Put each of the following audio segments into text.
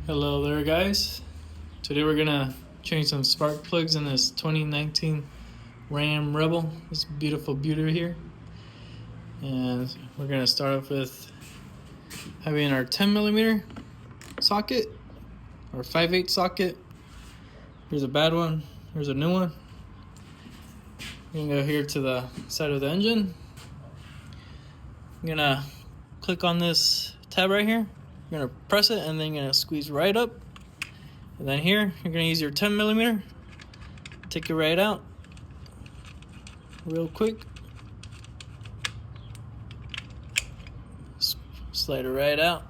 Hello there guys. Today we're gonna change some spark plugs in this 2019 Ram Rebel, this beautiful beauty here. And we're gonna start off with having our 10mm socket or 5/8 socket. Here's a bad one, here's a new one. We're gonna go here to the side of the engine. I'm gonna click on this tab right here. You're gonna press it and then you're gonna squeeze right up. And then here, you're gonna use your 10mm. Take it right out, real quick. Slide it right out.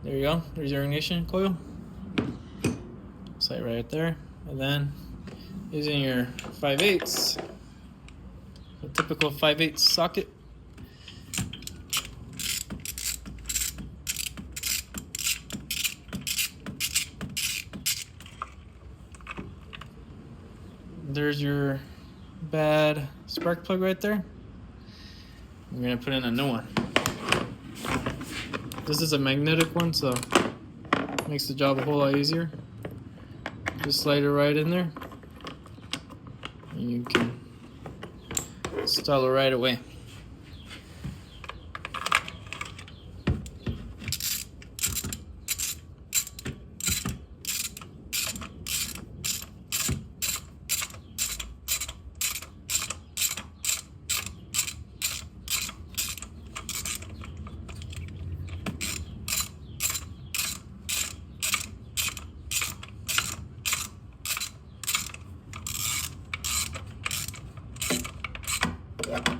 There you go, there's your ignition coil. Slide right there. And then using your 5/8, a typical 5/8 socket. There's your bad spark plug right there. I'm gonna put in a new one. This is a magnetic one, so it makes the job a whole lot easier. Just slide it right in there, and you can install it right away.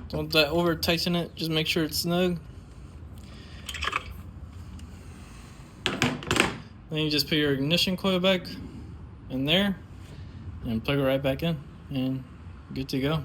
Don't over tighten it, just make sure it's snug. Then you just put your ignition coil back in there and plug it right back in, and good to go.